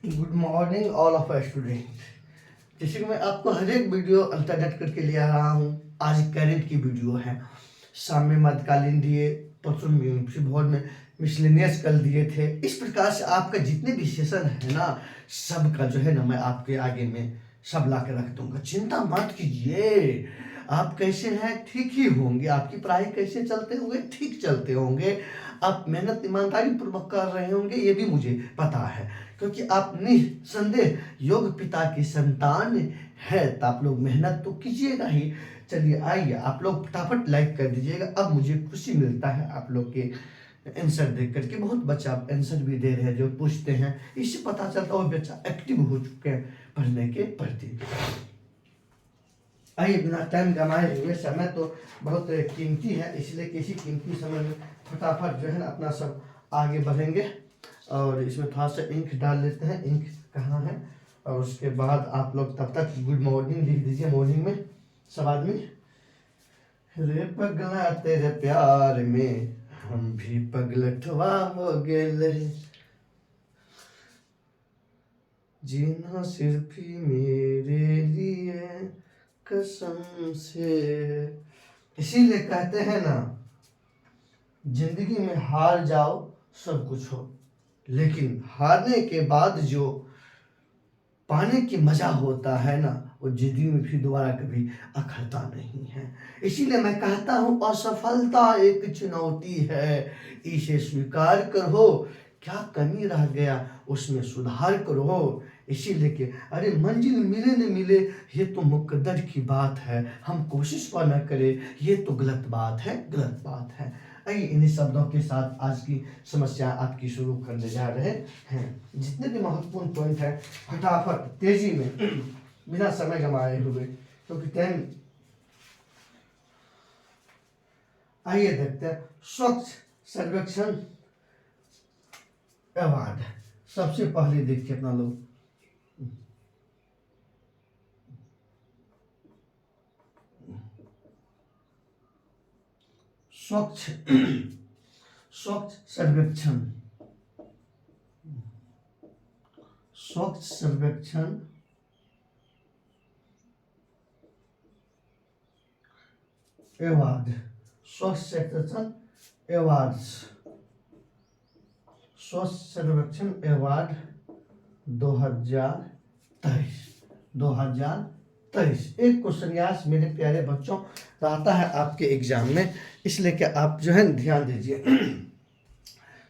Good morning all of student. जैसे कि मैं आपको हर एक वीडियो अल्टरनेट करके ले आ रहा हूँ। आज करेंट की वीडियो है। शाम में मध्यकालीन दिए, परसों भोर में मिसलेनियस कल दिए थे। इस प्रकार से आपका जितने भी सेशन है ना, सबका जो है ना मैं आपके आगे में सब ला के रख दूंगा। चिंता मत कीजिए। आप कैसे हैं? ठीक ही होंगे। आपकी पढ़ाई कैसे चलते होंगे? ठीक चलते होंगे। आप मेहनत ईमानदारी पूर्वक कर रहे होंगे, ये भी मुझे पता है, क्योंकि आप निसंदेह योग पिता की संतान है। तो आप लोग मेहनत तो कीजिएगा ही। चलिए आइए, आप लोग फटाफट लाइक कर दीजिएगा। अब मुझे खुशी मिलता है आप लोग के आंसर देख करके। बहुत बच्चा आंसर भी दे रहे हैं जो पूछते हैं, इससे पता चलता है बच्चा एक्टिव हो चुके हैं पढ़ने के प्रति। आइए, बिना टाइम गंवाए हुए, समय तो बहुत कीमती है, इसलिए किसी कीमती समय में फटाफट जो है ना अपना सब आगे बढ़ेंगे। और इसमें थोड़ा सा इंक डाल लेते हैं। इंक कहाँ है? और उसके बाद आप लोग तब तक गुड मॉर्निंग लिख दीजिए। मॉर्निंग में सब आदमी। रे पगला तेरे प्यार में हम भी पगलठवा हो गेले, जीना सिर्फ ही मेरे लिए कसम से। इसीलिए कहते हैं ना, जिंदगी में हार जाओ सब कुछ हो, लेकिन हारने के बाद जो पाने की मजा होता है ना, वो जिंदगी में फिर दोबारा कभी अखरता नहीं है। इसीलिए मैं कहता हूँ, असफलता एक चुनौती है, इसे स्वीकार करो। क्या कमी रह गया उसमें सुधार करो। इसीलिए कि अरे मंजिल मिले न मिले ये तो मुकद्दर की बात है, हम कोशिश पर न करें ये तो गलत बात है, गलत बात है। आइए, इन्हीं शब्दों के साथ आज की समस्या आपकी शुरू करने जा रहे हैं। जितने भी महत्वपूर्ण पॉइंट है फटाफट तेजी में बिना समय गंवाए हुए, क्योंकि टाइम। आइए देखते हैं। स्वच्छ सर्वेक्षण अवार्ड सबसे पहले देखिए अपना लोग। स्वच्छ स्वच्छ सर्वेक्षण, स्वच्छ सर्वेक्षण अवार्ड, स्वच्छ सर्वेक्षण अवार्ड्स, स्वच्छ सर्वेक्षण अवार्ड 2023। एक क्वेश्चन यार मेरे प्यारे बच्चों आता है आपके एग्जाम में, इसलिए कि आप जो है ध्यान दीजिए।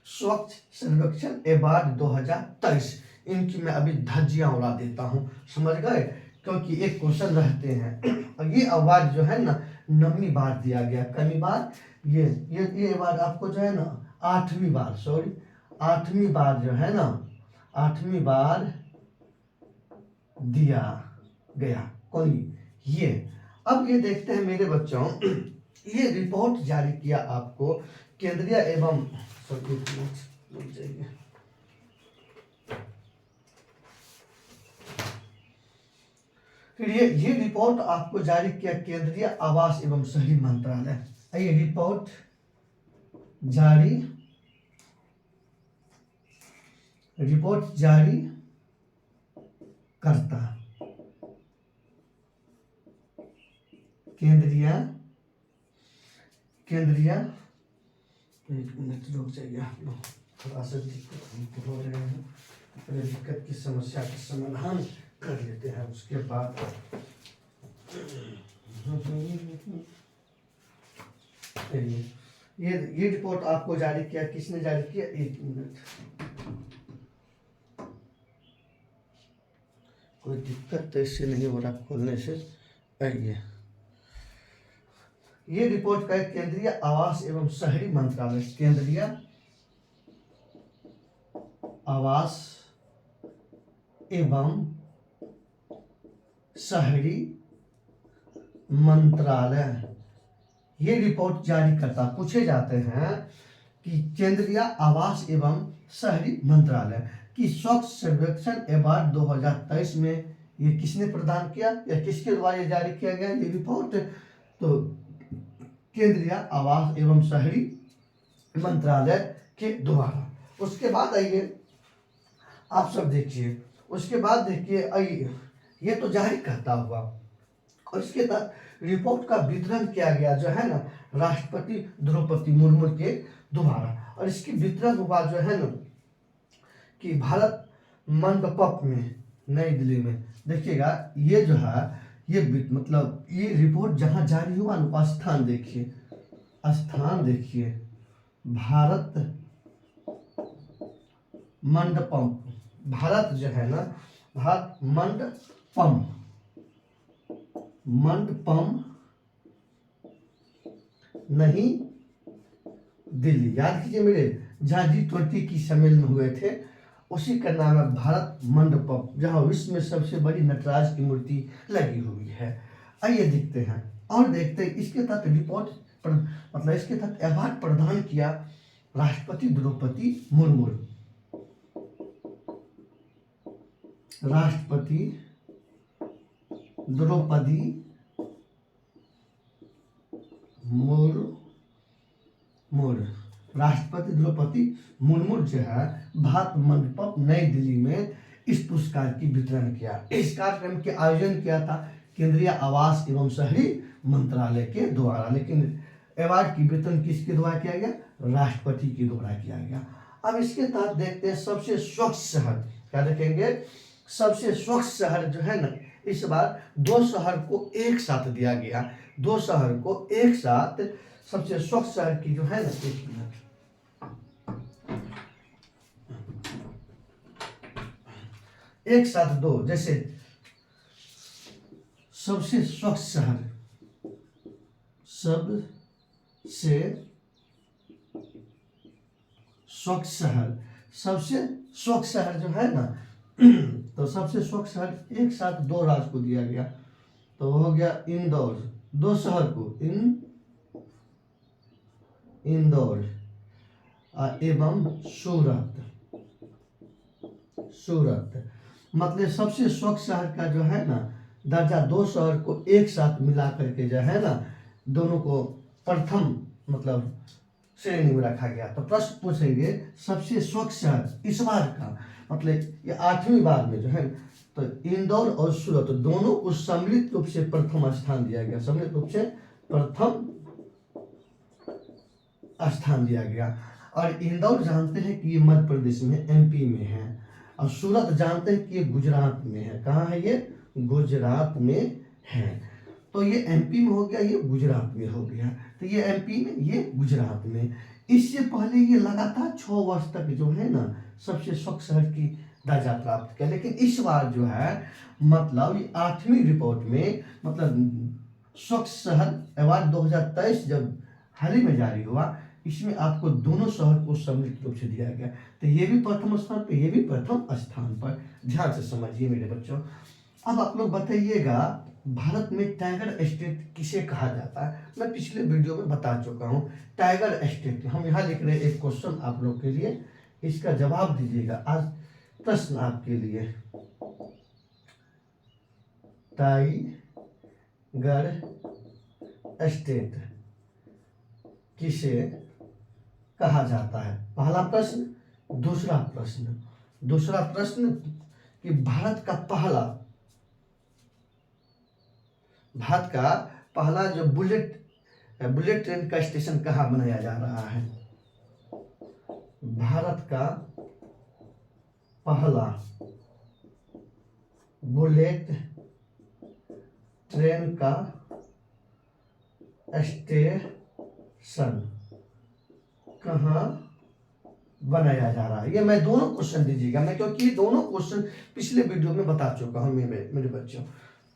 स्वच्छ सर्वेक्षण अवार्ड 2023, इनकी मैं अभी धज्जियां उड़ा देता हूँ, समझ गए? क्योंकि एक क्वेश्चन रहते हैं। और ये अवार्ड जो है ना 9वीं बार दिया गया। कई बार ये अवार्ड आपको जो है ना 8वीं बार, सॉरी 8वीं बार जो है ना 8वीं बार दिया गया। कौन? ये। अब ये देखते हैं मेरे बच्चों, ये रिपोर्ट जारी किया आपको केंद्रीय एवं फिर ये रिपोर्ट आपको जारी किया केंद्रीय आवास एवं शहरी मंत्रालय। ये रिपोर्ट जारी करता केंद्रीय, एक मिनट रुक जाइए आप लोग, थोड़ा सा दिक्कत हो रहे हैं। पहले दिक्कत की समस्या का समाधान कर लेते हैं, उसके बाद ये रिपोर्ट आपको जारी किया, किसने जारी किया? एक मिनट, कोई दिक्कत तो इससे नहीं हो रहा खोलने से। आइए, ये रिपोर्ट का केंद्रीय आवास एवं शहरी मंत्रालय, केंद्रीय आवास एवं शहरी मंत्रालय ये रिपोर्ट जारी करता। पूछे जाते हैं कि केंद्रीय आवास एवं शहरी मंत्रालय की स्वच्छ सर्वेक्षण अवार्ड 2023 में ये किसने प्रदान किया या किसके द्वारा ये जारी किया गया ये रिपोर्ट? तो केंद्रीय आवास एवं शहरी मंत्रालय के द्वारा। उसके बाद आइए, आप सब देखिए। उसके बाद देखिए ये तो जारी करता हुआ, और इसके तहत रिपोर्ट का वितरण किया गया जो है ना राष्ट्रपति द्रौपदी मुर्मू के द्वारा, और इसकी वितरण हुआ जो है ना कि भारत मंडपम में नई दिल्ली में। देखिएगा ये जो है ये मतलब ये रिपोर्ट जहां जारी हुआ ना स्थान देखिए, स्थान देखिए, भारत मंडपम, भारत जो है ना भारत मंडपम, मंडपम नहीं दिल्ली, याद कीजिए मेरे, जहाँ G20 की सम्मेलन हुए थे उसी का नाम है भारत मंडपम, जहाँ विश्व में सबसे बड़ी नटराज की मूर्ति लगी हुई है। आइए देखते हैं और देखते हैं इसके तहत रिपोर्ट मतलब इसके तहत अवार्ड प्रदान किया राष्ट्रपति द्रौपदी मुर्मू, राष्ट्रपति द्रौपदी मुर्मू, राष्ट्रपति द्रौपदी मुर्मू जो है भारत मंडपम नई दिल्ली में इस पुरस्कार की वितरण किया। इस कार्यक्रम के आयोजन किया था केंद्रीय आवास एवं शहरी मंत्रालय के द्वारा, लेकिन अवार्ड की वितरण किसके द्वारा किया गया? राष्ट्रपति के द्वारा किया गया। अब इसके तहत देखते हैं सबसे स्वच्छ शहर, क्या देखेंगे? सबसे स्वच्छ शहर जो है ना इस बार दो शहर को एक साथ दिया गया, दो शहर को एक साथ सबसे स्वच्छ शहर की जो है ना, एक मिनट, एक साथ दो, जैसे सबसे स्वच्छ शहर, सबसे स्वच्छ शहर, सबसे स्वच्छ शहर जो है ना तो सबसे स्वच्छ शहर एक साथ दो राज्य को दिया गया, तो हो गया इंदौर, दो शहर को इंदौर एवं सूरत, सूरत, मतलब सबसे स्वच्छ शहर का जो है ना दर्जा दो शहर को एक साथ मिला करके जो है ना दोनों को प्रथम मतलब श्रेणी में रखा गया। तो प्रश्न पूछेंगे सबसे स्वच्छ शहर इस बार का, मतलब ये 8वीं बार में जो है तो इंदौर और सूरत दोनों को सम्मिलित रूप से प्रथम स्थान दिया गया, सम्मिलित रूप से प्रथम स्थान दिया गया। और इंदौर जानते हैं कि ये मध्य प्रदेश में MP में है, और सूरत जानते हैं कि ये गुजरात में है। कहाँ है ये? गुजरात में है। तो ये MP में हो गया, ये गुजरात में हो गया, तो ये MP में, ये गुजरात में। इससे पहले ये लगातार 6 वर्ष तक जो है ना सबसे स्वच्छ शहर की दर्जा प्राप्त किया, लेकिन इस बार जो है मतलब ये 8वीं रिपोर्ट में मतलब स्वच्छ शहर अवार्ड 2023 जब हाल ही में जारी हुआ, इसमें आपको दोनों शहर को सम्मिलित रूप से दिया गया, तो ये भी प्रथम स्थान पर, ये भी प्रथम स्थान पर। ध्यान से समझिए मेरे बच्चों। अब आप लोग बताइएगा भारत में टाइगर स्टेट किसे कहा जाता है? मैं पिछले वीडियो में बता चुका हूँ टाइगर स्टेट। हम यहाँ लिख रहे हैं एक क्वेश्चन आप लोग के लिए, इसका जवाब दीजिएगा। आज प्रश्न आपके लिए, टाइगर स्टेट किसे कहा जाता है? पहला प्रश्न। दूसरा प्रश्न कि भारत का पहला जो बुलेट ट्रेन का स्टेशन कहाँ बनाया जा रहा है? भारत का पहला बुलेट ट्रेन का स्टेशन कहाँ बनाया जा रहा है? ये मैं दोनों क्वेश्चन दीजिएगा, मैं क्योंकि ये दोनों क्वेश्चन पिछले वीडियो में बता चुका हूँ मेरे बच्चों।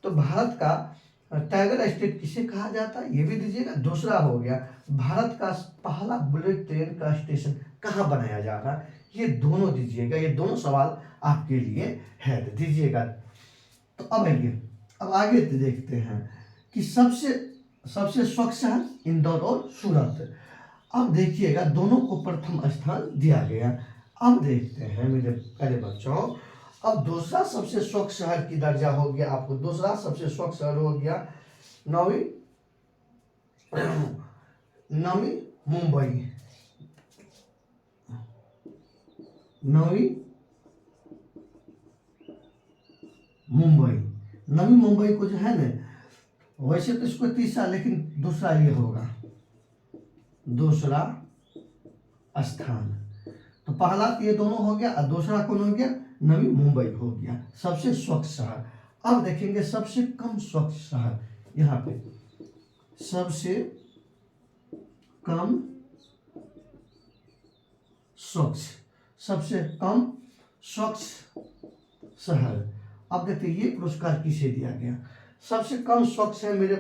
तो भारत का टाइगर स्टेट किसे कहा जाता है, ये भी दीजिएगा। दूसरा हो गया भारत का पहला बुलेट ट्रेन का स्टेशन कहाँ बनाया जा रहा है, ये दोनों दीजिएगा। ये दोनों सवाल आपके लिए है, तो दीजिएगा। तो अब आइए, अब आगे देखते हैं कि सबसे स्वच्छ शहर इंदौर और सूरत। अब देखिएगा दोनों को प्रथम स्थान दिया गया। अब देखते हैं मेरे प्यारे बच्चों, अब दूसरा सबसे स्वच्छ शहर की दर्जा हो गया आपको, दूसरा सबसे स्वच्छ शहर हो गया नवी मुंबई, नवी मुंबई। नवी मुंबई को जो है ना, वैसे तो इसको तीसरा, लेकिन दूसरा ये होगा, दूसरा स्थान। तो पहला तो ये दोनों हो गया, और दूसरा कौन हो गया, नवी मुंबई हो गया, सबसे स्वच्छ शहर। अब देखेंगे सबसे कम स्वच्छ शहर, यहाँ पे सबसे कम स्वच्छ, सबसे कम स्वच्छ शहर। अब देखते हैं ये पुरस्कार किसे दिया गया। सबसे कम स्वच्छ है मेरे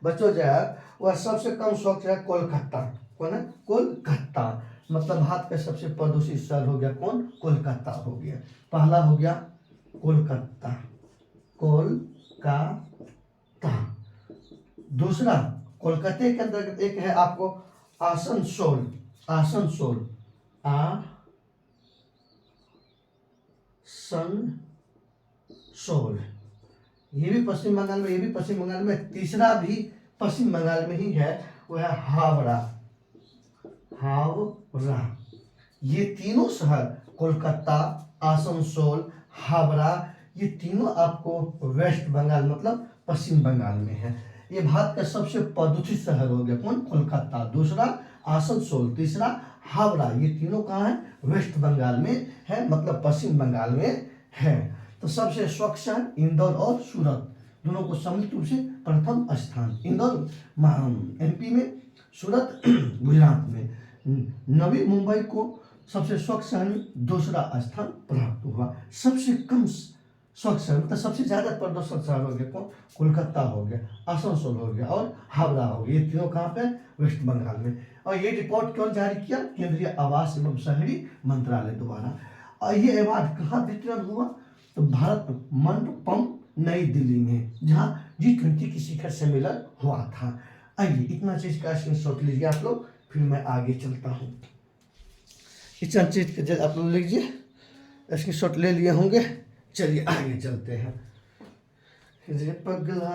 बच्चों जो है वह सबसे कम स्वच्छ है कोलकाता। कौन है, कोलकाता। मतलब भारत का सबसे प्रदूषित शहर हो गया कौन, कोलकाता हो गया। पहला हो गया कोलकाता, कोलकाता। दूसरा कोलकाता के अंदर एक है आपको आसनसोल, आसनसोल, आसनसोल, ये भी पश्चिम बंगाल में, ये भी पश्चिम बंगाल में। तीसरा भी पश्चिम बंगाल में ही है, वो है हावड़ा, हावड़ा। ये तीनों शहर कोलकाता, आसनसोल, हावड़ा, ये तीनों आपको वेस्ट बंगाल मतलब पश्चिम बंगाल में है। ये भारत का सबसे प्रदूषित शहर हो गया कौन, कोलकाता। दूसरा आसनसोल, तीसरा हावड़ा, ये तीनों कहाँ है, वेस्ट बंगाल में है, मतलब पश्चिम बंगाल में है। तो सबसे स्वच्छ शहर इंदौर और सूरत, दोनों को सम्मिलित रूप से प्रथम स्थान। इंदौर एमपी में, सूरत गुजरात में। नवी मुंबई को सबसे स्वच्छ शहर में दूसरा स्थान प्राप्त हुआ। सबसे कम स्वच्छ शहर मतलब सबसे ज्यादा प्रदूषण शहर हो गया कौन, कोलकाता हो गया, आसनसोल हो गया और हावड़ा हो गया। ये तीनों कहाँ पे, वेस्ट बंगाल में। और ये रिपोर्ट कौन जारी किया, केंद्रीय आवास एवं शहरी मंत्रालय द्वारा। और ये अवार्ड कहाँ वितरण हुआ, तो भारत मंडपम नई दिल्ली में, जहाँ G20 की शिखर सम्मेलन हुआ था। आइए इतना चीज का स्क्रीनशॉट लीजिए आप लोग, फिर मैं आगे चलता हूँ। इतना चीज का आप लोग लीजिए, स्क्रीनशॉट ले लिए होंगे। चलिए आगे चलते हैं। रे पगला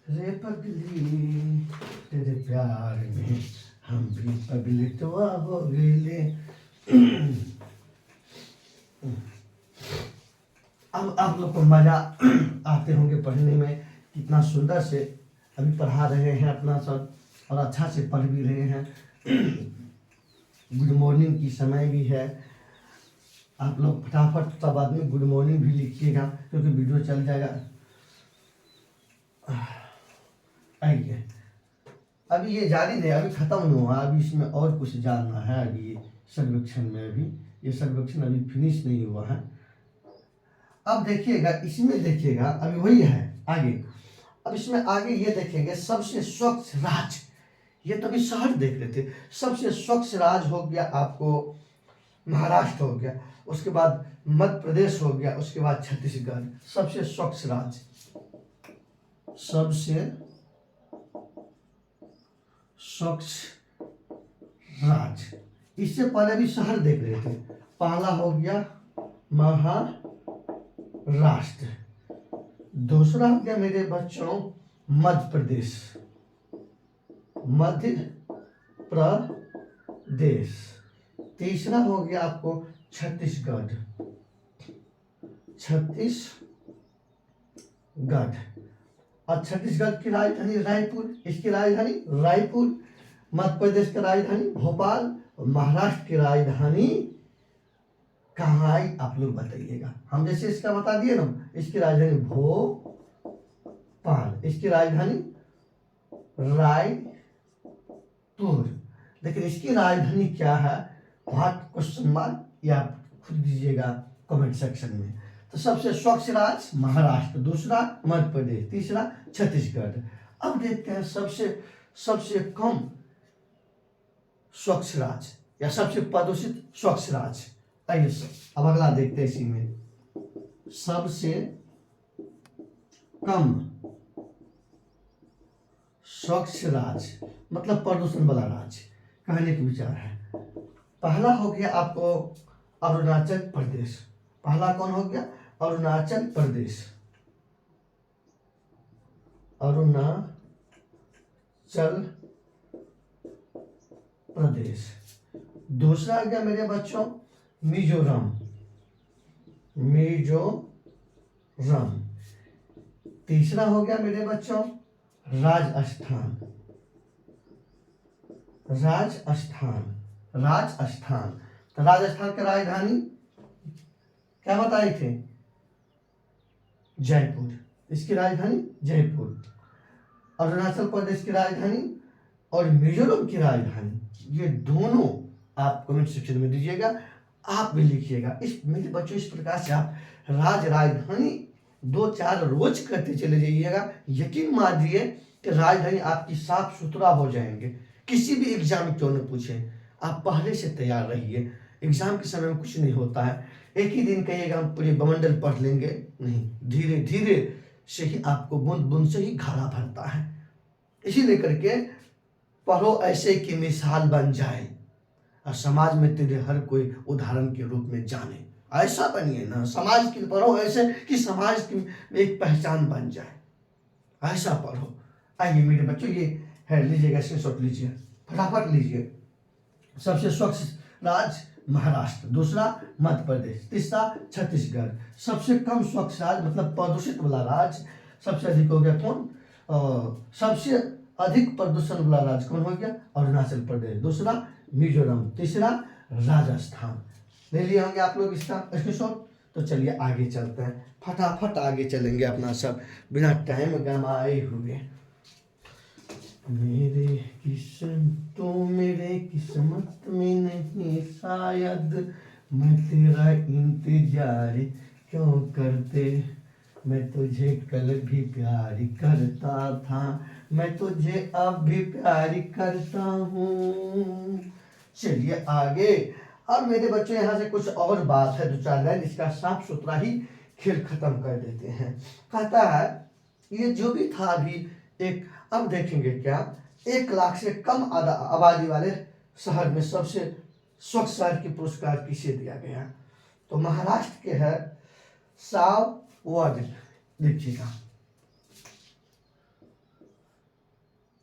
रे पगली तेरे प्यार में हम भी पगलित हो गए। अब आप लोग को मजा आते होंगे पढ़ने में, कितना सुंदर से अभी पढ़ा रहे हैं अपना सब, और अच्छा से पढ़ भी रहे हैं। गुड मॉर्निंग की समय भी है, आप लोग फटाफट सब आदमी गुड मॉर्निंग भी लिखिएगा, क्योंकि वीडियो चल जाएगा। आइए, अभी ये जारी नहीं, अभी खत्म नहीं हुआ, अभी इसमें और कुछ जानना है। अभी ये सर्वेक्षण में, अभी ये सर्वेक्षण अभी फिनिश नहीं हुआ है। अब देखिएगा, इसमें देखिएगा अभी वही है आगे। अब इसमें आगे ये देखेंगे सबसे स्वच्छ राज्य, ये तो अभी शहर देख रहे थे। सबसे स्वच्छ राज्य हो गया आपको महाराष्ट्र हो गया, उसके बाद मध्य प्रदेश हो गया, उसके बाद छत्तीसगढ़। सबसे स्वच्छ राज्य, सबसे स्वच्छ राज्य। इससे पहले भी शहर देख रहे थे। पहला हो गया महाराष्ट्र, दूसरा हो गया मेरे बच्चों मध्य प्रदेश, मध्य प्रदेश। तीसरा हो गया आपको छत्तीसगढ़, छत्तीसगढ़। और छत्तीसगढ़ की राजधानी रायपुर, इसकी राजधानी रायपुर। मध्य प्रदेश की राजधानी भोपाल, और महाराष्ट्र की राजधानी कहाँ आई आप लोग बताइएगा। हम जैसे इसका बता दिए ना, इसकी राजधानी भोपाल, इसकी राजधानी रायपुर। लेकिन इसकी राजधानी क्या है, व्हाट क्वेश्चन मार्क, या खुद दीजिएगा कमेंट सेक्शन में। तो सबसे स्वच्छ राज्य महाराष्ट्र, दूसरा मध्य प्रदेश, तीसरा छत्तीसगढ़। अब देखते हैं सबसे कम स्वच्छ राज्य या सबसे प्रदूषित स्वच्छ राज्य। आइए अब अगला देखते हैं इसी में। सबसे कम स्वच्छ राज्य मतलब प्रदूषण वाला राज्य, कहने का विचार है। पहला हो गया आपको अरुणाचल प्रदेश। पहला कौन हो गया, अरुणाचल प्रदेश, अरुणाचल प्रदेश। दूसरा आ गया मेरे बच्चों मिजोरम, मिजोरम। तीसरा हो गया मेरे बच्चों राजस्थान। राजस्थान, राजस्थान। तो राजस्थान की राजधानी क्या बताए थे? जयपुर। इसकी राजधानी जयपुर। अरुणाचल प्रदेश की राजधानी और मिजोरम की राजधानी, ये दोनों आप कमेंट सेक्शन में दीजिएगा, आप भी लिखिएगा। इस मेरे बच्चों इस प्रकार से आप राजधानी 2-4 रोज करते चले जाइएगा। यकीन मानिए कि राजधानी आपकी साफ सुथरा हो जाएंगे। किसी भी एग्जाम क्यों न पूछे, आप पहले से तैयार रहिए। एग्जाम के समय में कुछ नहीं होता है, एक ही दिन कहिएगा हम पूरे बमंडल पढ़ लेंगे, नहीं, धीरे धीरे से ही आपको बूंद बूंद से ही घड़ा भरता है। इसीलिए करके पढ़ो ऐसे कि मिसाल बन जाए और समाज में तेरे हर कोई उदाहरण के रूप में जाने। ऐसा बनिए ना, समाज की पढ़ो ऐसे कि समाज की एक पहचान बन जाए, ऐसा पढ़ो। आइए मेरे बच्चों, ये है, लीजिएगा स्क्रीनशॉट लीजिए, फटाफट लीजिए। सबसे स्वच्छ राज्य महाराष्ट्र, दूसरा मध्य प्रदेश, तीसरा छत्तीसगढ़। सबसे कम स्वच्छ राज्य मतलब प्रदूषित वाला राज्य सबसे अधिक हो गया कौन? सबसे अधिक प्रदूषण वाला राज्य कौन हो गया? अरुणाचल प्रदेश। दूसरा मिजोरम, तीसरा राजस्थान। ले लिए होंगे आप लोग इसका स्क्रीनशॉट। तो चलिए आगे चलते हैं, फटाफट आगे चलेंगे अपना सब बिना टाइम गंवाए हुए। मेरे किस्मत में नहीं शायद, मैं तेरा इंतजार क्यों करते, मैं तुझे कल भी प्यार करता था, मैं तुझे अब भी प्यार करता हूँ। चलिए आगे। अब मेरे बच्चों यहाँ से कुछ और बात है, 2-4 लाइन, इसका साफ सुथरा ही खेल खत्म कर देते हैं। कहता है ये जो भी था अभी एक, अब देखेंगे क्या 1 लाख से कम आबादी वाले शहर में सबसे स्वच्छ शहर की पुरस्कार किसे दिया गया? तो महाराष्ट्र के है सावड। देखिएगा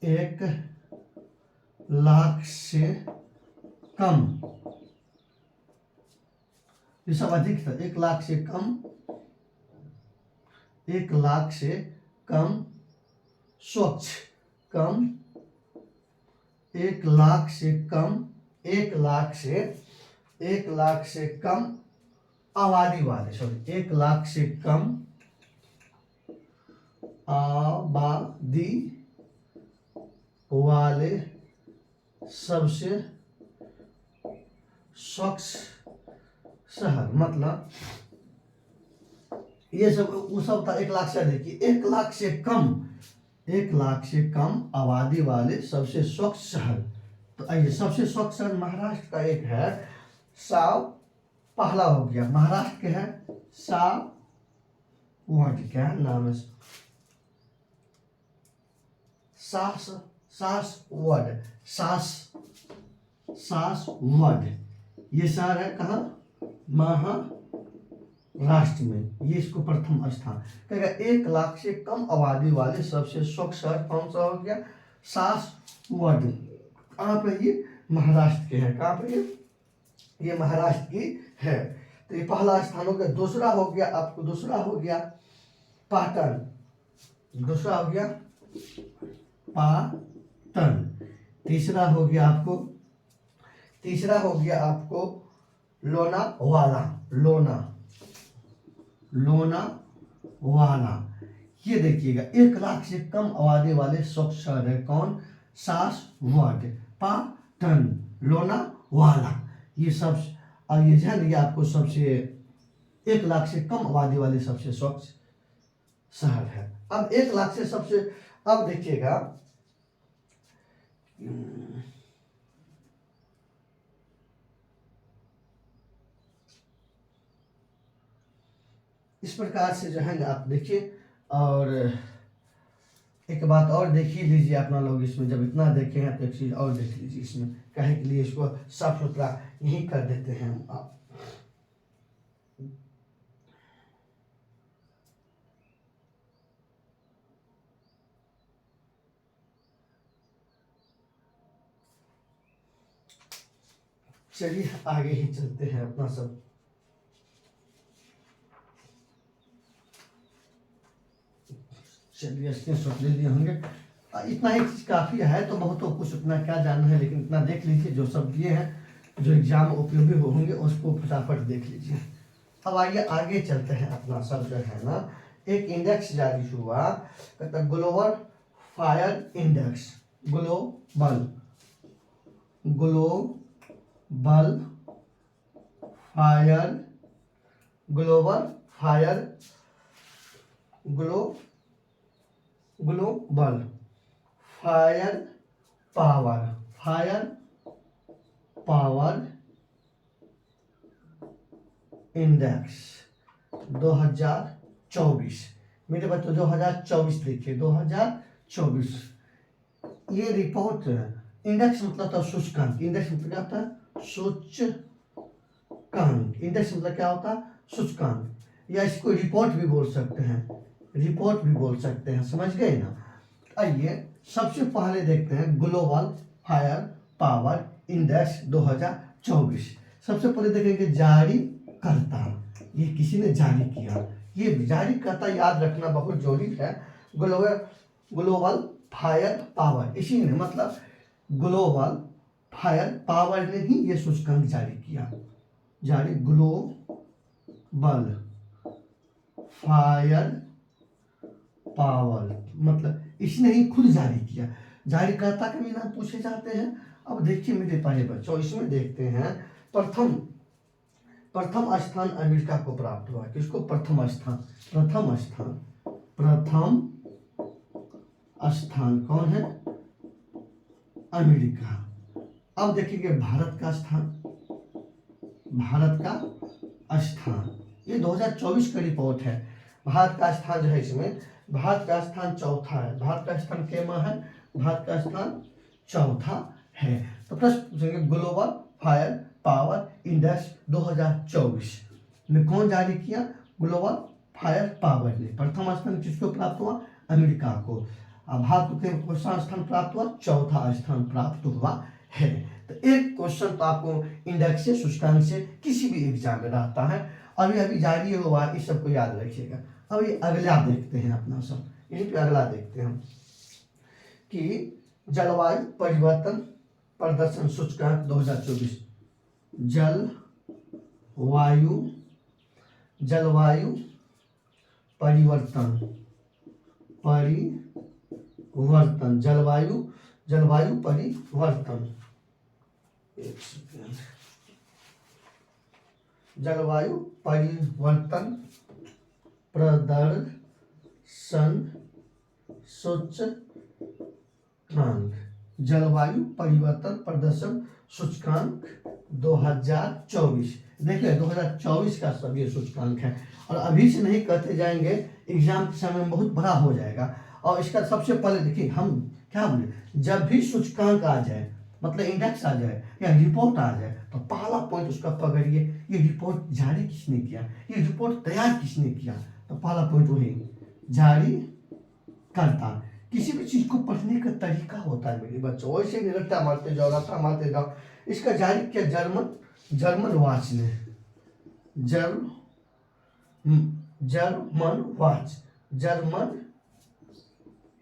1 लाख से कम, ये सब अधिक था। 1 लाख से कम, 1 लाख से कम स्वच्छ, कम 1 लाख से कम, 1 लाख से कम आबादी वाले, सॉरी 1 लाख से कम आबादी वाले सबसे स्वच्छ शहर, मतलब ये सब वो सब था 1 लाख से अधिक। 1 लाख से कम, 1 लाख से कम आबादी वाले सबसे स्वच्छ शहर। तो आइए, सबसे स्वच्छ शहर महाराष्ट्र का एक है साव, पहला हो गया महाराष्ट्र के है सावड। क्या नाम है? सासवड। ये शहर है कहाँ? महाराष्ट्र में। ये इसको प्रथम स्थान कहेगा। 1 लाख से कम आबादी वाले सबसे स्वच्छ शहर कौन सा हो गया? सासवड। कहाँ पे? ये महाराष्ट्र के है। कहाँ पे? ये महाराष्ट्र की है। तो ये पहला स्थान हो गया। दूसरा हो गया आपको, दूसरा हो गया पाटन। दूसरा हो गया पाटन। तीसरा हो गया आपको लोनावाला। लोनावाला। ये देखिएगा 1 लाख से कम आबादी वाले स्वच्छ शहर है कौन? सासवड, पाटन, लोनावाला। ये सब, और ये जान लिया आपको सबसे 1 लाख से कम आबादी वाले सबसे स्वच्छ शहर है। अब 1 लाख से सबसे, अब देखिएगा इस प्रकार से जो है ना, आप देखिए। और एक बात और देख ही लीजिए अपना लोग, इसमें जब इतना देखे हैं तो एक चीज़ और देख लीजिए इसमें, कहे के लिए इसको साफ सुथरा यही कर देते हैं आप। चलिए आगे ही चलते हैं अपना सब। चलिए स्क्रीनशॉट ले लिए होंगे। इतना ही चीज़ काफ़ी है, तो बहुत तो कुछ उतना क्या जानना है, लेकिन इतना देख लीजिए जो सब दिए हैं जो एग्जाम उपयोगी होंगे उसको फटाफट देख लीजिए। अब आइए आगे चलते हैं। अपना सब जो है ना, एक इंडेक्स जारी हुआ, कहता global fire index, global fire, global fire power index 2024। मेरे बच्चों 2024 लिखिए, 2024। ये रिपोर्ट, इंडेक्स मतलब था सूचकांक, इंडेक्स मतलब क्या होता है, सूचकांक। इंडेक्स मतलब क्या होता है, सूचकांक, या इसको रिपोर्ट भी बोल सकते हैं, समझ गए ना। आइए सबसे पहले देखते हैं ग्लोबल फायर पावर इंडेक्स 2024। सबसे पहले देखेंगे जारी करता, ये किसी ने जारी किया, ये जारी करता याद रखना बहुत जरूरी है। ग्लोबल फायर पावर, इसी ने मतलब ग्लोबल फायर पावर ने ही ये सूचकांक जारी किया। ग्लोबल फायर पावर मतलब इसने ही खुद जारी किया। जारीकर्ता के भी नाम पूछे जाते हैं। अब देखिए मेरे प्यारे बच्चों, इसमें देखते हैं प्रथम स्थान अमेरिका को प्राप्त हुआ। किसको? प्रथम स्थान कौन है? अमेरिका। अब देखिए भारत का स्थान, ये 2024 का रिपोर्ट है। भारत का स्थान जो है, इसमें भारत का स्थान चौथा है। भारत का स्थान केमा है? भारत का स्थान चौथा है। तो प्रश्न पूछेंगे ग्लोबल फायर पावर इंडेक्स 2024 में कौन जारी किया? ग्लोबल फायर पावर ने। प्रथम स्थान किसको प्राप्त हुआ? अमेरिका को। भारत को कौन सा स्थान प्राप्त हुआ? चौथा स्थान प्राप्त हुआ है। तो एक क्वेश्चन तो आपको इंडेक्स से, सूचकांक से किसी भी एग्जाम में रहता है। अभी जारी हुआ, इस सबको याद रखिएगा। अब ये अगला देखते हैं अपना सब, यहीं पे अगला देखते हैं कि जलवायु परिवर्तन प्रदर्शन सूचकांक 2024। जलवायु परिवर्तन जलवायु परिवर्तन, एक सेकेंड, जलवायु परिवर्तन प्रदर्शन सूचकांक, जलवायु परिवर्तन प्रदर्शन सूचकांक 2024। देखिए 2024 का सब ये सूचकांक है, और अभी से नहीं कहते जाएंगे, एग्जाम के समय में बहुत बड़ा हो जाएगा। और इसका सबसे पहले देखिए हम क्या बोले, जब भी सूचकांक आ जाए, मतलब इंडेक्स आ जाए या रिपोर्ट आ जाए, तो पहला पॉइंट उसका पकड़िए, ये रिपोर्ट जारी किसने किया, ये रिपोर्ट तैयार किसने किया। तो पहला पॉइंट वही, जारी करता। किसी भी चीज को पढ़ने का तरीका होता है मेरे बच्चों, वैसे नहीं रट्टा मारते जाओ, इसका जारी किया जर्मन वाच ने,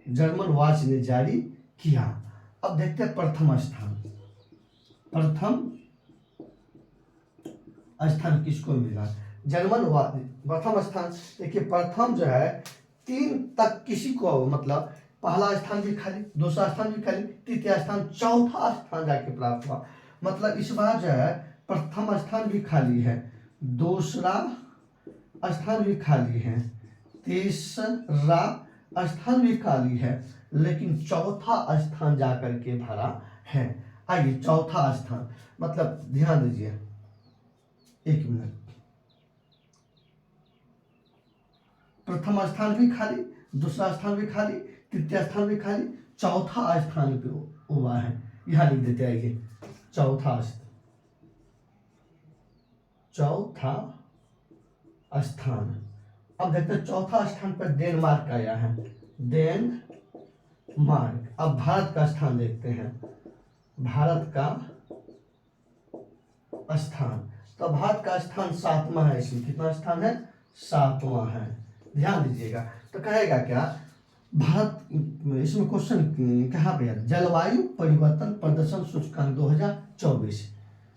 जर्मन वाच ने जारी किया। अब देखते हैं प्रथम स्थान किसको मिला? प्रथम स्थान। देखिए प्रथम जो है 3 तक किसी को, मतलब पहला स्थान भी खाली, दूसरा स्थान भी खाली, तृतीय स्थान, चौथा स्थान जाके प्राप्त हुआ। मतलब इस बार जो है प्रथम स्थान भी खाली है, दूसरा स्थान भी खाली है, तीसरा स्थान भी खाली है, लेकिन चौथा स्थान जाकर के भरा है। आइए चौथा स्थान, मतलब ध्यान दीजिए, एक मिनट, प्रथम स्थान भी खाली, दूसरा स्थान भी खाली, तृतीय स्थान भी खाली, चौथा स्थान पे हुआ है। यहां लिख देते आइए चौथा स्थान। अब देखते हैं चौथा स्थान पर डेनमार्क आया है, डेनमार्क। अब भारत का स्थान देखते हैं, भारत का स्थान, तो भारत का स्थान 7वां है। इसमें कितना स्थान है? 7वां है। ध्यान दीजिएगा। तो कहेगा क्या, भारत, इसमें क्वेश्चन कहाँ पे है, जलवायु परिवर्तन प्रदर्शन सूचकांक 2024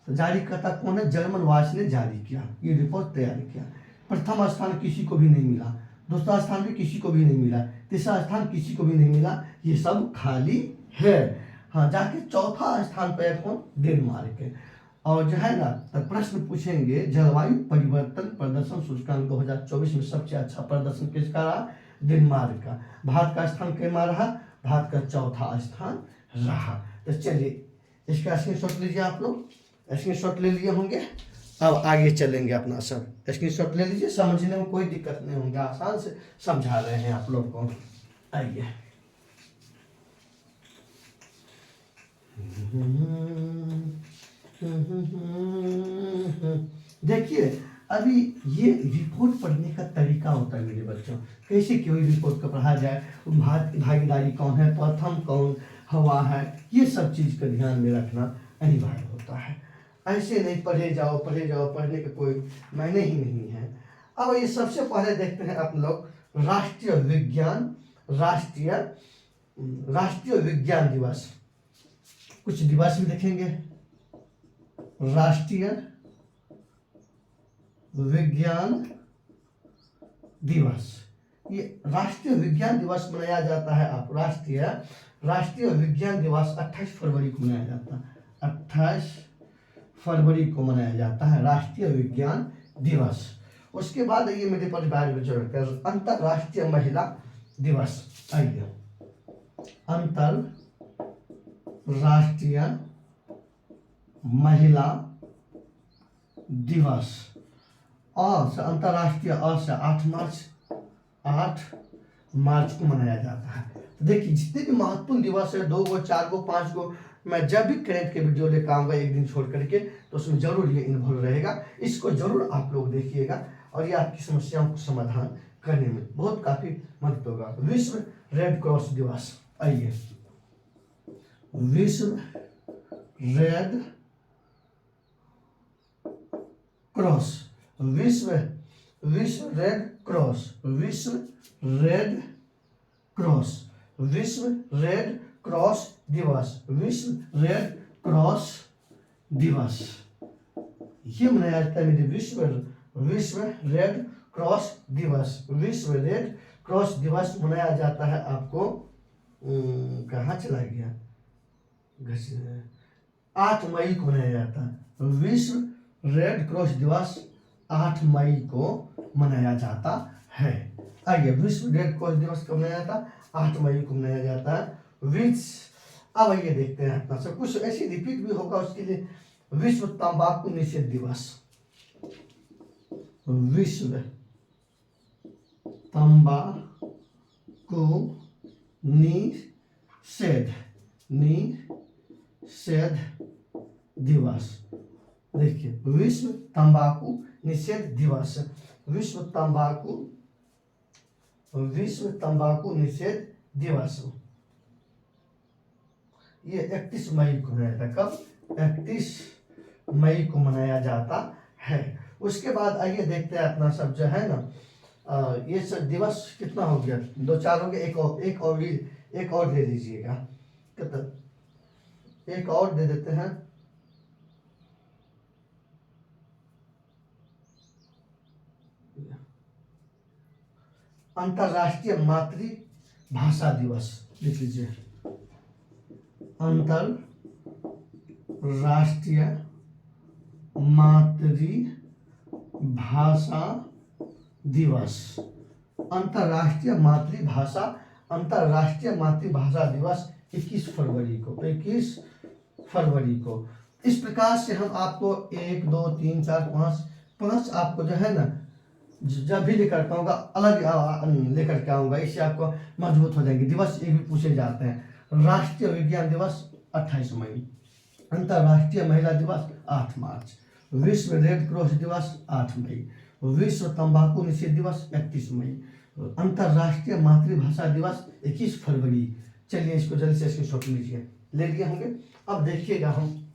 जारी करता कौन है, जर्मन वाच ने जारी किया, ये रिपोर्ट तैयार किया। प्रथम स्थान किसी को भी नहीं मिला, दूसरा स्थान भी किसी को भी नहीं मिला, तीसरा स्थान किसी को भी नहीं मिला, ये सब खाली है। हाँ, जाके चौथा स्थान पर कौन, डेनमार्क है। और जो है ना, तो प्रश्न पूछेंगे जलवायु परिवर्तन प्रदर्शन सूचकांक 2024 में सबसे अच्छा प्रदर्शन किसका रहा, डेनमार्क का। भारत का स्थान कैमा रहा, भारत का चौथा स्थान रहा। तो चलिए इसका स्क्रीनशॉट लीजिए, आप लोग स्क्रीनशॉट ले लिए होंगे। अब आगे चलेंगे, अपना सब स्क्रीनशॉट ले लीजिए, समझने में कोई दिक्कत नहीं होंगे, आसान से समझा रहे हैं आप लोग को। आइए देखिए, अभी ये रिपोर्ट पढ़ने का तरीका होता है मेरे बच्चों, कैसे क्यों रिपोर्ट को पढ़ा जाए, भारत की भागीदारी कौन है, प्रथम कौन हवा है, ये सब चीज़ का ध्यान में रखना अनिवार्य होता है। ऐसे नहीं पढ़े जाओ, पढ़ने का कोई मायने ही नहीं है। अब ये सबसे पहले देखते हैं आप लोग राष्ट्रीय विज्ञान दिवस, कुछ दिवस भी देखेंगे। राष्ट्रीय विज्ञान दिवस, ये राष्ट्रीय विज्ञान दिवस मनाया जाता है। आप राष्ट्रीय विज्ञान दिवस 28 फरवरी को मनाया जाता है, 28 फरवरी को मनाया जाता है राष्ट्रीय विज्ञान दिवस। उसके बाद ये मेरे परिवार में जो रखते हैं अंतरराष्ट्रीय महिला दिवस। आइए, अंतरराष्ट्रीय महिला दिवस, अंतरराष्ट्रीय से 8 मार्च को मनाया जाता है। तो देखिए, जितने भी महत्वपूर्ण दिवस है, 2 गो 4 गो 5 गो, मैं जब भी करेंट के वीडियो लेकर आऊँगा एक दिन छोड़ करके, तो उसमें जरूर ये इन्वॉल्व रहेगा। इसको जरूर आप लोग देखिएगा और ये आपकी समस्याओं को समाधान करने में बहुत काफ़ी मदद होगा। विश्व रेड क्रॉस दिवस, आइए, विश्व रेड क्रॉस, विश्व रेड क्रॉस, विश्व रेड क्रॉस दिवस, विश्व रेड क्रॉस दिवस ये मनाया जाता है मेरे विश्व रेड क्रॉस दिवस। विश्व रेड क्रॉस दिवस मनाया जाता है आपको कहाँ चला गया, 8 मई को मनाया जाता है। विश्व रेड क्रॉस दिवस 8 मई को मनाया जाता है। आइए, विश्व रेड क्रॉस दिवस कब मनाया जाता है, 8 मई को मनाया जाता है। अब आइए देखते हैं अपना सब कुछ ऐसे रिपीट भी होगा। उसके लिए विश्व तंबाकू निषेध दिवस, विश्व तंबाकू निषेध दिवस। देखिए, विश्व तंबाकू निषेध दिवस, विश्व तंबाकू निषेध दिवस ये 31 मई को मनाया जाता है। कब, 31 मई को मनाया जाता है। उसके बाद आइए देखते हैं अपना सब जो है ना, ये सब दिवस कितना हो गया, 2-4 हो गया, एक और दे दीजिएगा, कितना, एक और दे देते हैं। अंतरराष्ट्रीय मातृभाषा दिवस लिख लीजिए, अंतरराष्ट्रीय मातृभाषा दिवस, अंतरराष्ट्रीय मातृभाषा दिवस 21 फरवरी को, 21 फरवरी को। इस प्रकार से हम आपको 1 2 3 4 5 आपको जो है ना, जब भी लेकर के आऊँगा अलग लेकर के आऊँगा, इससे आपको मजबूत हो जाएंगे। दिवस ये भी पूछे जाते हैं। राष्ट्रीय विज्ञान दिवस 28 मई, अंतरराष्ट्रीय महिला दिवस 8 मार्च, विश्व रेड क्रॉस दिवस 8 मई, विश्व तंबाकू निषेध दिवस 31 मई, अंतरराष्ट्रीय मातृभाषा दिवस 21 फरवरी। चलिए इसको जल्दी से स्क्रीनशॉट लीजिए, ले लिए होंगे। अब देखिएगा, हम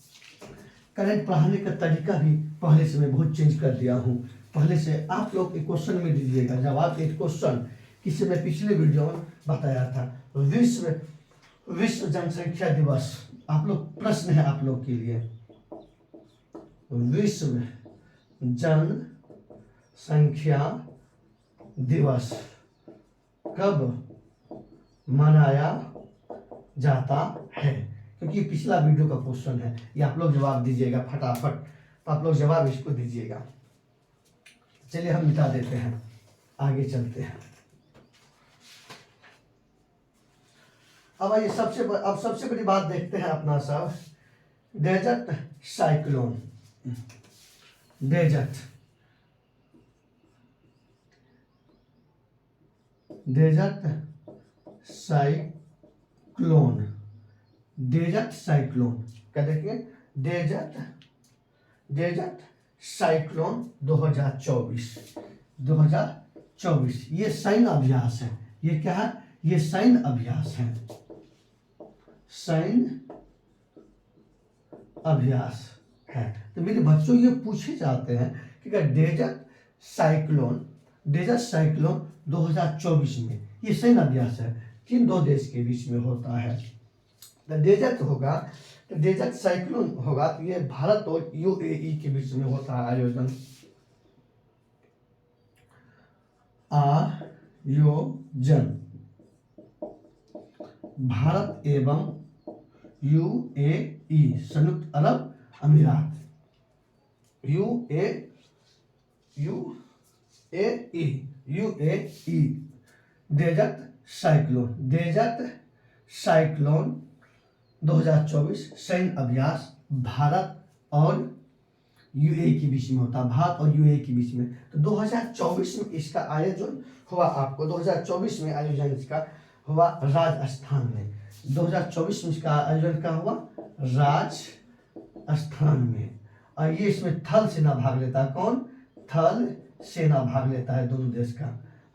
करंट पढ़ाने का तरीका भी पहले से मैं बहुत चेंज कर दिया हूँ। पहले से आप लोग एक क्वेश्चन में दीजिएगा जवाब, एक क्वेश्चन किसी मैं पिछले वीडियो में बताया था। विश्व जनसंख्या दिवस, आप लोग प्रश्न है आप लोग के लिए, विश्व जनसंख्या दिवस कब मनाया जाता है? क्योंकि पिछला वीडियो का क्वेश्चन है, ये आप लोग जवाब दीजिएगा फटाफट, तो आप लोग जवाब इसको दीजिएगा। चलिए हम मिटा देते हैं, आगे चलते हैं। अब आइए सबसे बड़ी बात देखते हैं अपना सब, desert cyclone. Desert cyclone, desert cyclone क्या देखेंगे, डेजर्ट साइक्लोन 2024, ये सैन्य अभ्यास है। ये क्या है, ये सैन्य अभ्यास है, सैन्य अभ्यास है। तो मेरे बच्चों ये पूछे जाते हैं कि डेजर्ट साइक्लोन 2024 में ये सैन्य अभ्यास है, किन दो देश के बीच में होता है? तो डेजर्ट होगा, तो डेजर्ट साइक्लोन होगा, तो ये भारत और यूएई के बीच में होता है आयोजन। भारत एवं यूएई, संयुक्त अरब अमीरात, यूएई डेजर्ट साइक्लोन 2024 सैन्य अभ्यास भारत और यूएई के बीच में होता है, भारत और यूएई के बीच में। तो 2024 में इसका आयोजन हुआ, आपको 2024 में आयोजन इसका हुआ राजस्थान में। 2024 में इसका आयोजन क्या हुआ, राजस्थान में। और ये इसमें थल सेना भाग लेता है, कौन, थल सेना भाग लेता है, दोनों देश का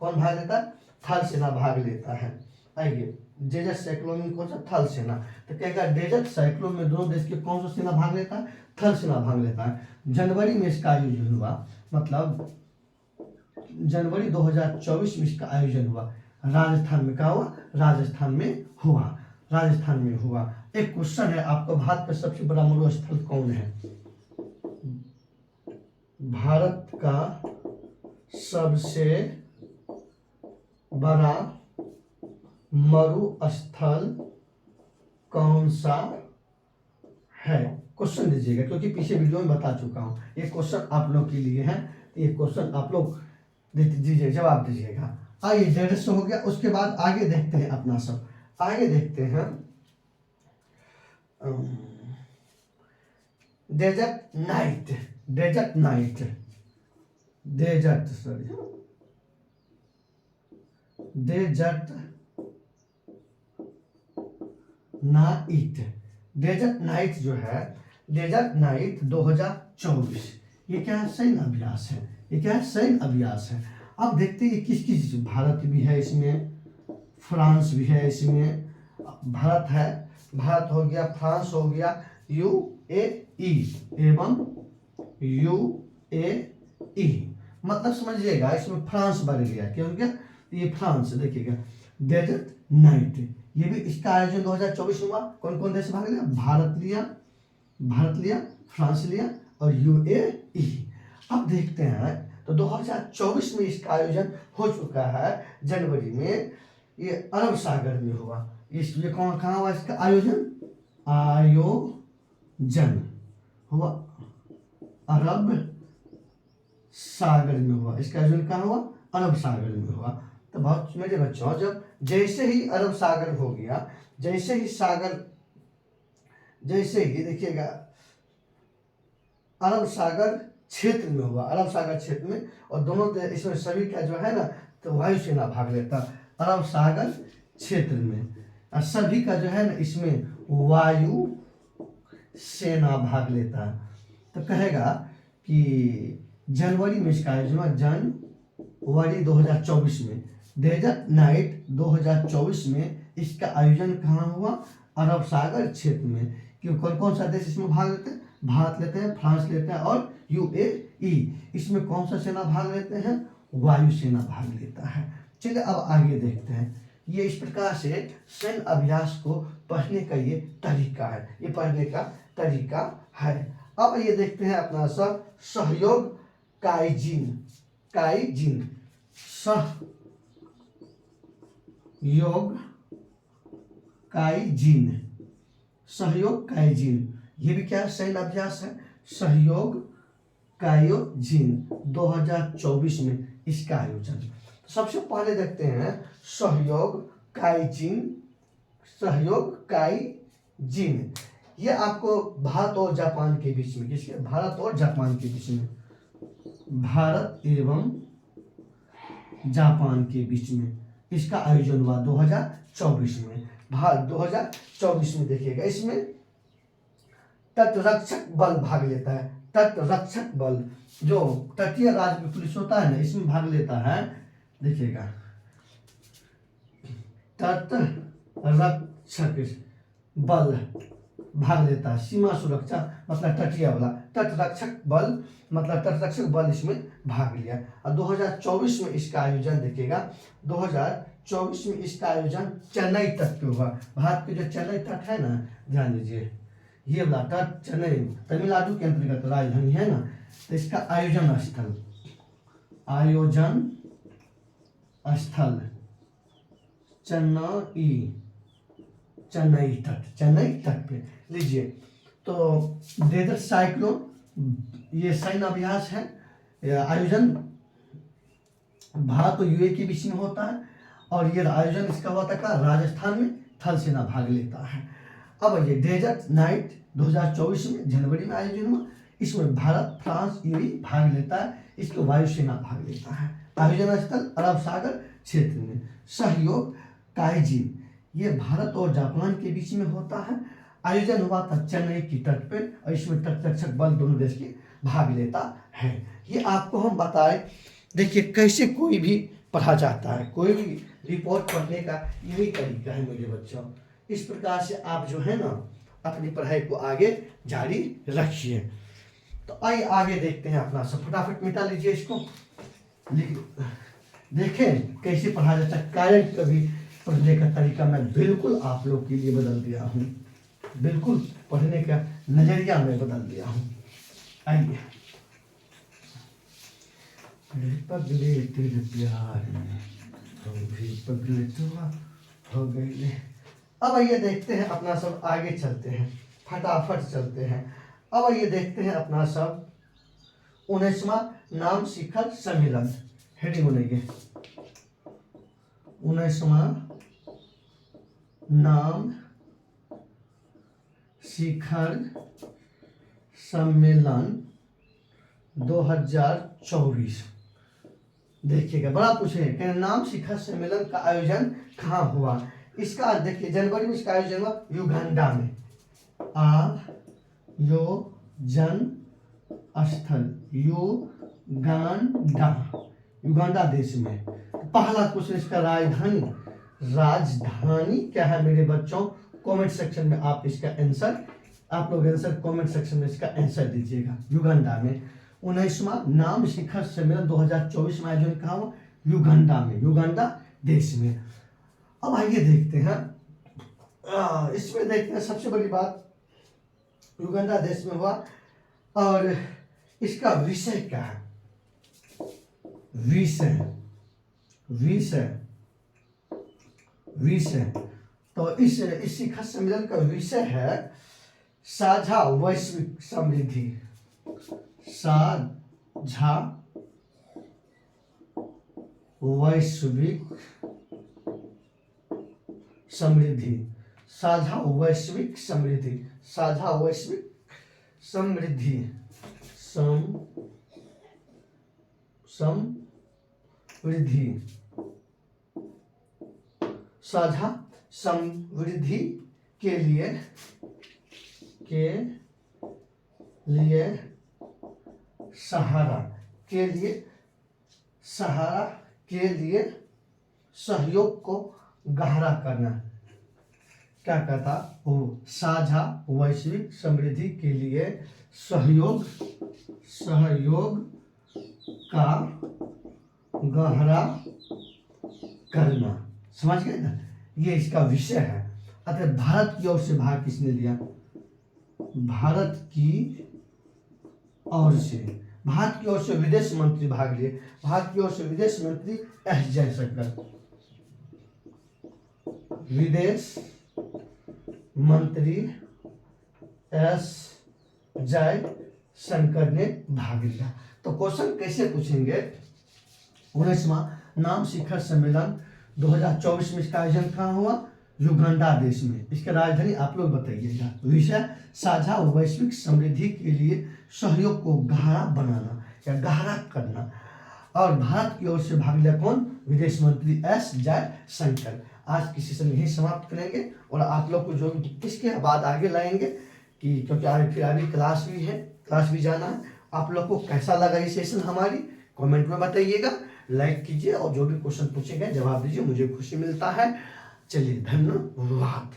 कौन भाग लेता है, थल सेना भाग लेता है। आइए डेजर्ट साइक्लोन में कौन सा, थल सेना। तो क्या डेजर्ट साइक्लोन में दोनों देश के कौन सा सेना भाग लेता है, थल सेना भाग लेता है। जनवरी में इसका आयोजन हुआ, मतलब जनवरी 2024 में इसका आयोजन हुआ, राजस्थान में क्या हुआ, राजस्थान में हुआ। एक क्वेश्चन है आपको, भारत का सबसे बड़ा मरुस्थल कौन है? भारत का सबसे बड़ा मरुस्थल कौन सा है? क्वेश्चन दीजिएगा, क्योंकि पीछे वीडियो में बता चुका हूं। ये क्वेश्चन आप लोग के लिए है, ये क्वेश्चन आप लोग दीजिए, जवाब दीजिएगा। आइए 150 हो गया, उसके बाद आगे देखते हैं अपना सब, आगे देखते हैं डेजर्ट नाइट जो है, डेजर्ट नाइट 2024, ये क्या है, सैन्य अभ्यास है। ये क्या है, सैन्य अभ्यास है। अब देखते हैं किस किस, भारत भी है इसमें, फ्रांस भी है इसमें, भारत हो गया, फ्रांस हो गया, यूएई एवं यूएई, मतलब समझिएगा इसमें फ्रांस बढ़ गया, क्यों क्या, ये फ्रांस देखिएगा। डेजर्ट नाइट, ये भी इसका आयोजन 2024 में हुआ। कौन कौन देश भाग लिया, भारत लिया, फ्रांस लिया और यूएई। अब देखते हैं, तो 2024 में इसका आयोजन हो चुका है जनवरी में, ये अरब सागर में हुआ। इसलिए कहाँ हुआ इसका आयोजन हुआ, अरब सागर में हुआ। इसका आयोजन कहाँ हुआ, अरब सागर में हुआ। तो बहुत मेरे बच्चों, जब जैसे ही अरब सागर हो गया, जैसे ही देखिएगा अरब सागर क्षेत्र में हुआ, अरब सागर क्षेत्र में, और दोनों इसमें सभी का जो है ना, तो वायुसेना भाग लेता अरब सागर क्षेत्र में, और सभी का जो है ना इसमें वायु सेना भाग लेता है। तो कहेगा कि जनवरी में इसका आयोजन हुआ, जनवरी 2024 में। डेजर्ट नाइट 2024 में इसका आयोजन कहाँ हुआ, अरब सागर क्षेत्र में। क्यों, कौन कौन सा देश इसमें भाग लेते हैं, भारत लेते हैं, फ्रांस लेते हैं और यूएई। इसमें कौन सा सेना भाग लेते हैं, वायुसेना भाग लेता है। चलिए अब आगे देखते हैं। ये इस प्रकार से सैन्य अभ्यास को पढ़ने का ये तरीका है, ये पढ़ने का तरीका है। अब ये देखते हैं अपना सब सहयोग काइजिन, काइजिन सहयोग काइजिन, सहयोग काइजिन, ये भी क्या है, सैन्य अभ्यास है। सहयोग कायोजिन 2024 में इसका आयोजन। सबसे पहले देखते हैं सहयोग काइजिन, सहयोग काइजिन, ये आपको भारत और जापान के बीच में, किसके, भारत और जापान के बीच में, भारत एवं जापान के बीच में इसका आयोजन हुआ 2024 में। भारत 2024 में देखिएगा, इसमें तटरक्षक बल भाग लेता है। तटरक्षक बल जो तटीय राज्य में पुलिस होता है ना, इसमें भाग लेता है। देखिएगा तटरक्षक बल भाग लेता है। सीमा सुरक्षा मतलब तटीय वाला, तटरक्षक बल मतलब तटरक्षक बल इसमें भाग लिया। और 2024 में इसका आयोजन देखिएगा, 2024 में इसका आयोजन चेन्नई तट पे हुआ। भारत के जो चेन्नई तट है ना, ध्यान दीजिए, ये वाला तट चेन्नई तमिलनाडु के अंतर्गत राजधानी है ना, तो इसका आयोजन स्थल, आयोजन स्थल चेन्नई, चेन्नई तट, चेन्नई तट पे लीजिए। तो डेजर्ट साइक्लोन, ये सैन्य अभ्यास है, आयोजन भारत और यूए के बीच में होता है। और ये आयोजन इसका हुआ था राजस्थान में, थल सेना भाग लेता है। अब ये डेजर्ट नाइट 2024 में जनवरी में आयोजन हुआ। इसमें भारत, फ्रांस, यूएई भाग लेता है, इसको वायुसेना भाग लेता है। आयोजन स्थल अरब सागर क्षेत्र में। सहयोग काइजिन, ये भारत और जापान के बीच में होता है। आयोजन हुआ था चेन्नई की तट पे, और इसमें तटरक्षक बल दोनों देश के भाग लेता है। ये आपको हम बताए। देखिए कैसे कोई भी पढ़ा जाता है, कोई भी रिपोर्ट पढ़ने का यही तरीका है मेरे बच्चों। इस प्रकार से आप जो है ना अपनी पढ़ाई को आगे जारी रखिए। तो आइए आगे देखते हैं अपना सब, फटाफट मिटा लीजिए इसको, देखें कैसे पढ़ा जाता है। कारण कभी पढ़ने का तरीका मैं बिल्कुल आप लोग के लिए बदल दिया हूँ, बिल्कुल पढ़ने का नजरिया मैं बदल दिया हूँ। आइए, पगले तेरे प्यार में हम भी पगले तो हो गए। अब आइए देखते हैं अपना सब, आगे चलते हैं, फटाफट चलते हैं। अब आइए देखते हैं अपना सब 19वां नाम शिखर सम्मेलन, हेडिंग बनाइए 19वां नाम शिखर सम्मेलन 2024। देखिएगा, बड़ा पूछे कि नाम शिखर सम्मेलन का आयोजन कहाँ हुआ। इसका देखिए जनवरी में इसका आयोजन हुआ युगांडा में। आयोजन स्थल युगांडा, युगांडा देश में। पहला क्वेश्चन इसका राजधानी, राजधानी क्या है मेरे बच्चों, कमेंट सेक्शन में आप इसका आंसर, आप लोग आंसर कमेंट सेक्शन में इसका आंसर दीजिएगा। युगांडा में 19वां नाम शिखर सम्मेलन 2024 में आयोजन कहाँ हुआ, युगांडा में, युगांडा देश में। अब आइए देखते हैं, इसमें देखते हैं सबसे बड़ी बात युगांडा देश में हुआ। और इसका विषय क्या है, विषय, विषय, विषय। तो इस शिखर सम्मेलन का विषय है साझा वैश्विक समृद्धि, साझा वैश्विक समृद्धि, साझा वैश्विक समृद्धि, साझा वैश्विक समृद्धि, समृद्धि, साझा समृद्धि के लिए सहारा, के लिए सहारा, के लिए सहयोग को गहरा करना। क्या कहता वो, साझा वैश्विक समृद्धि के लिए सहयोग, सहयोग का गहरा करना। समझ गए ना, ये इसका विषय है। अतः भारत की ओर से भाग किसने लिया? भारत की ओर से, भारत की ओर से विदेश मंत्री भाग लिए। भारत की ओर से विदेश मंत्री एस जयशंकर, विदेश मंत्री एस जयशंकर ने भाग लिया। तो क्वेश्चन कैसे पूछेंगे? 19वां नाम शिखर सम्मेलन 2024 में इसका आयोजन कहाँ हुआ? युगांडा देश में। इसकी राजधानी आप लोग बताइएगा। विषय साझा वैश्विक समृद्धि के लिए सहयोग को गहरा बनाना या गहरा करना। और भारत की ओर से भाग लिया कौन? विदेश मंत्री एस जयशंकर। आज की सेशन यही समाप्त करेंगे और आप लोग को जो इसके बाद आगे लाएंगे कि क्योंकि आगे फिर आगे क्लास भी है, क्लास भी जाना है। आप लोग को कैसा लगा ये सेशन हमारी, कमेंट में बताइएगा, लाइक कीजिए और जो भी क्वेश्चन पूछे गए जवाब दीजिए, मुझे खुशी मिलता है। चलिए, धन्यवाद।